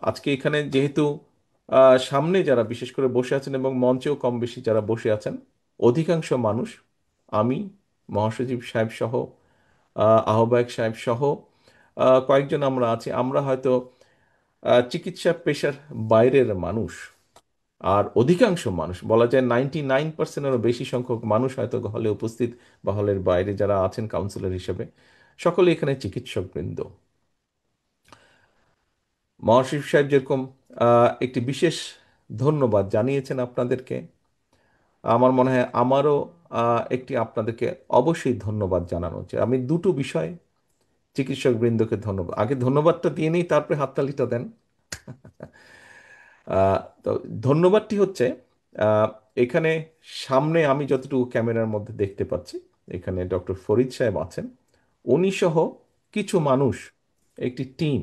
আজকে এখানে যেহেতু সামনে যারা বিশেষ করে বসে আছেন এবং মঞ্চেও কম বেশি যারা বসে আছেন, অধিকাংশ মানুষ, আমি, মহাসচিব সাহেব সহ, আহ্বায়ক সাহেব সহ কয়েকজন আমরা আছি, আমরা হয়তো চিকিৎসা পেশার বাইরের মানুষ। আর অধিকাংশ মানুষ, বলা যায় 99%-এরও বেশি সংখ্যক মানুষ হয়তো হলে উপস্থিত বা হলের বাইরে যারা আছেন কাউন্সিলর হিসেবে, সকলে এখানে চিকিৎসক বৃন্দ। মহাশিব সাহেব যেরকম একটি বিশেষ ধন্যবাদ জানিয়েছেন আপনাদেরকে, আমার মনে হয় আমারও একটি আপনাদেরকে অবশ্যই ধন্যবাদ জানানো উচিত। আমি দুটো বিষয় চিকিৎসক বৃন্দকে ধন্যবাদ, আগে ধন্যবাদটা দিয়ে নিই, তারপরে হাততালিটা দেন। তো ধন্যবাদটি হচ্ছে, আহ, এখানে সামনে আমি যতটুকু ক্যামেরার মধ্যে দেখতে পাচ্ছি, এখানে ডক্টর ফরিদ সাহেব আছেন, উনি সহ কিছু মানুষ, একটি টিম,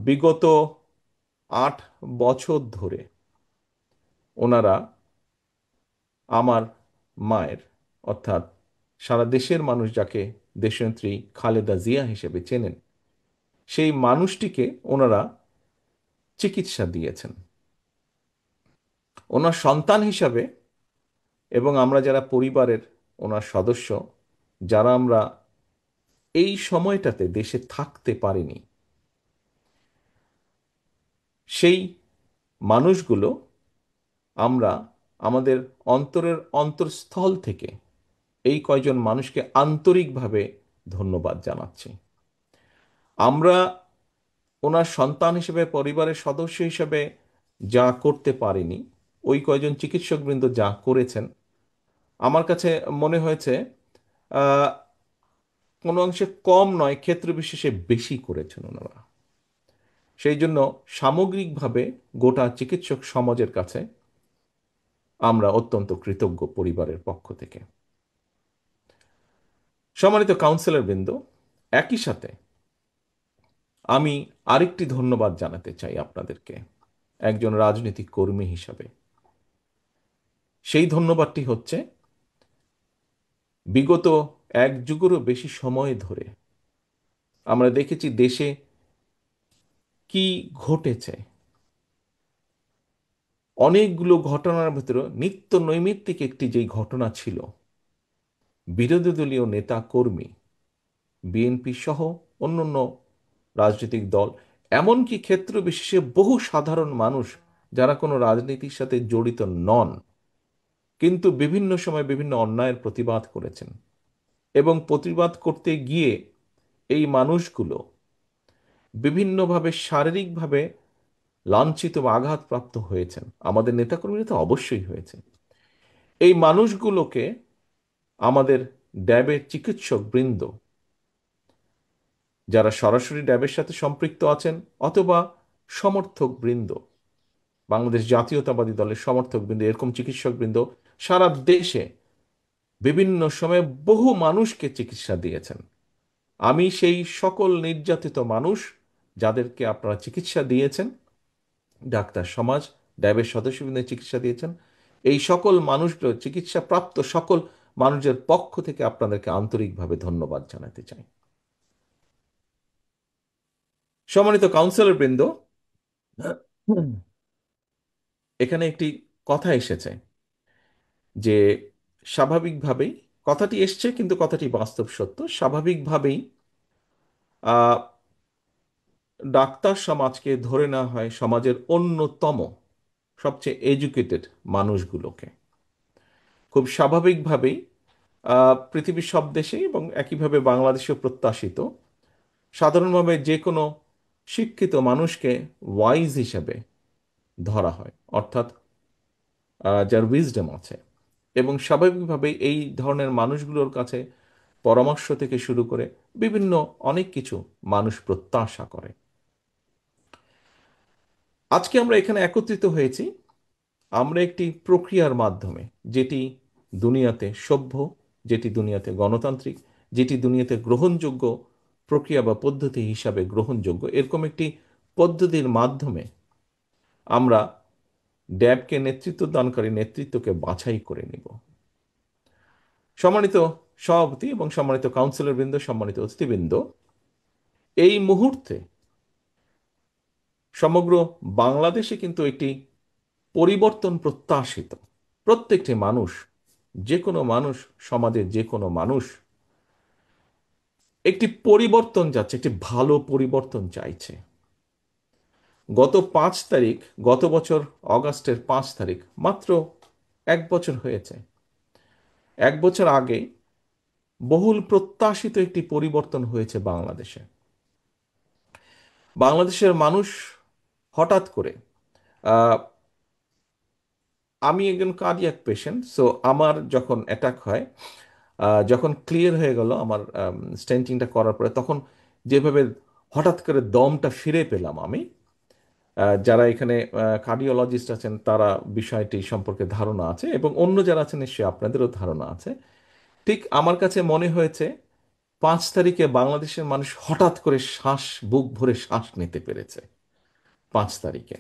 বিগত 8 বছর ধরে ওনারা আমার মায়ের, অর্থাৎ সারা দেশের মানুষ যাকে দেশনেত্রী খালেদা জিয়া হিসেবে চেনেন, সেই মানুষটিকে ওনারা চিকিৎসা দিয়েছেন। ওনার সন্তান হিসাবে এবং আমরা যারা পরিবারের ওনার সদস্য, যারা আমরা এই সময়টাতে দেশে থাকতে পারিনি, সেই মানুষগুলো আমরা আমাদের অন্তরের অন্তঃস্থল থেকে এই কয়জন মানুষকে আন্তরিকভাবে ধন্যবাদ জানাচ্ছি। আমরা ওনার সন্তান হিসেবে, পরিবারের সদস্য হিসেবে যা করতে পারিনি, ওই কয়জন চিকিৎসকবৃন্দ যা করেছেন, আমার কাছে মনে হয়েছে আহ, কোনো অংশে কম নয়, ক্ষেত্র বিশেষে বেশি করেছেন ওনারা। সেই জন্য সামগ্রিকভাবে গোটা চিকিৎসক সমাজের কাছে আমরা অত্যন্ত কৃতজ্ঞ পরিবারের পক্ষ থেকে। সম্মানিত কাউন্সিলর বৃন্দ, একই সাথে আমি আরেকটি ধন্যবাদ জানাতে চাই আপনাদেরকে একজন রাজনৈতিক কর্মী হিসাবে। সেই ধন্যবাদটি হচ্ছে, বিগত 1 যুগেরও বেশি সময় ধরে আমরা দেখেছি দেশে কি ঘটেছে। অনেকগুলো ঘটনার ভিতরে নিত্য নৈমিত্তিক একটি যেই ঘটনা ছিল, বিরোধী দলীয় নেতা কর্মী, বিএনপি সহ অন্যান্য রাজনৈতিক দল, এমনকি ক্ষেত্র বিশেষে বহু সাধারণ মানুষ যারা কোনো রাজনীতির সাথে জড়িত নন, কিন্তু বিভিন্ন সময় বিভিন্ন অন্যায়ের প্রতিবাদ করেছেন, এবং প্রতিবাদ করতে গিয়ে এই মানুষগুলো বিভিন্নভাবে শারীরিকভাবে লাঞ্ছিত বা আঘাতপ্রাপ্ত হয়েছেন। আমাদের নেতাকর্মীরা তো অবশ্যই হয়েছে। এই মানুষগুলোকে আমাদের ড্যাবের চিকিৎসক বৃন্দ, যারা সরাসরি ড্যাবের সাথে সম্পৃক্ত আছেন অথবা সমর্থক বৃন্দ, বাংলাদেশ জাতীয়তাবাদী দলের সমর্থক বৃন্দ, এরকম চিকিৎসক বৃন্দ সারা দেশে বিভিন্ন সময়ে বহু মানুষকে চিকিৎসা দিয়েছেন। আমি সেই সকল নির্যাতিত মানুষ যাদেরকে আপনারা চিকিৎসা দিয়েছেন, ডাক্তার সমাজ, ড্যাবের সদস্যবৃন্দের চিকিৎসা দিয়েছেন, এই সকল মানুষগুলো, চিকিৎসাপ্রাপ্ত সকল মানুষের পক্ষ থেকে আপনাদেরকে আন্তরিকভাবে ধন্যবাদ জানাতে চাই। সম্মানিত কাউন্সিলর বৃন্দ, এখানে একটি কথা এসেছে যে স্বাভাবিকভাবেই, কথাটি এসছে কিন্তু কথাটি বাস্তব সত্য, স্বাভাবিকভাবেই আহ, ডাক্তার সমাজকে ধরে নেওয়া হয় সমাজের অন্যতম সবচেয়ে এডুকেটেড মানুষগুলোকে। খুব স্বাভাবিকভাবেই পৃথিবীর সব দেশে এবং একইভাবে বাংলাদেশেও প্রত্যাশিত, সাধারণভাবে যে কোনো শিক্ষিত মানুষকে ওয়াইজ হিসেবে ধরা হয়, অর্থাৎ যার উইজডম আছে। এবং স্বাভাবিকভাবেই এই ধরনের মানুষগুলোর কাছে পরামর্শ থেকে শুরু করে বিভিন্ন অনেক কিছু মানুষ প্রত্যাশা করে। আজকে আমরা এখানে একত্রিত হয়েছি আমরা একটি প্রক্রিয়ার মাধ্যমে, যেটি দুনিয়াতে সভ্য, যেটি দুনিয়াতে গণতান্ত্রিক, যেটি দুনিয়াতে গ্রহণযোগ্য প্রক্রিয়া বা পদ্ধতি হিসাবে গ্রহণযোগ্য, এরকম একটি পদ্ধতির মাধ্যমে আমরা ড্যাবকে নেতৃত্ব দানকারী নেতৃত্বকে বাছাই করে নিব। সম্মানিত সভাপতি এবং সম্মানিত কাউন্সিলর বৃন্দ, সম্মানিত অতিথিবৃন্দ, এই মুহূর্তে সমগ্র বাংলাদেশে কিন্তু একটি পরিবর্তন প্রত্যাশিত। প্রত্যেকটি মানুষ, যে কোনো মানুষ, সমাজের যে কোনো মানুষ একটি পরিবর্তন যাচ্ছে, একটি ভালো পরিবর্তন চাইছে। গত 5 তারিখ, গত বছর অগাস্টের 5 তারিখ, মাত্র 1 বছর হয়েছে। 1 বছর আগে বহুল প্রত্যাশিত একটি পরিবর্তন হয়েছে বাংলাদেশে। বাংলাদেশের মানুষ হঠাৎ করে, আহ, আমি একজন কার্ডিয়াক পেশেন্ট, সো আমার যখন অ্যাটাক হয়, যখন ক্লিয়ার হয়ে গেল আমার স্টেন্টিংটা করার পরে, তখন যেভাবে হঠাৎ করে দমটা ফিরে পেলাম আমি, যারা এখানে কার্ডিওলজিস্ট আছেন তারা বিষয়টি সম্পর্কে ধারণা আছে, এবং অন্য যারা আছেন নিশ্চয়ই আপনাদেরও ধারণা আছে। ঠিক আমার কাছে মনে হয়েছে 5 তারিখে বাংলাদেশের মানুষ হঠাৎ করে শ্বাস, বুক ভরে শ্বাস নিতে পেরেছে। 5 তারিখে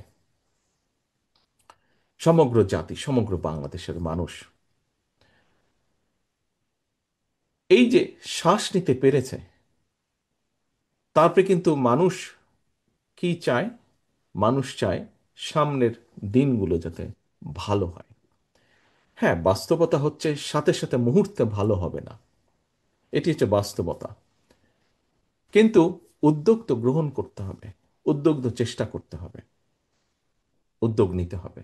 সমগ্র জাতি, সমগ্র বাংলাদেশের মানুষ এই যে শ্বাস নিতে পেরেছে, তারপরে কিন্তু মানুষ কি চায়? মানুষ চায় সামনের দিনগুলো যাতে ভালো হয়। হ্যাঁ, বাস্তবতা হচ্ছে সাথে সাথে মুহূর্তে ভালো হবে না, এটি হচ্ছে বাস্তবতা। কিন্তু উদ্যোগ তো গ্রহণ করতে হবে, উদ্যোগ তো চেষ্টা করতে হবে, উদ্যোগ নিতে হবে।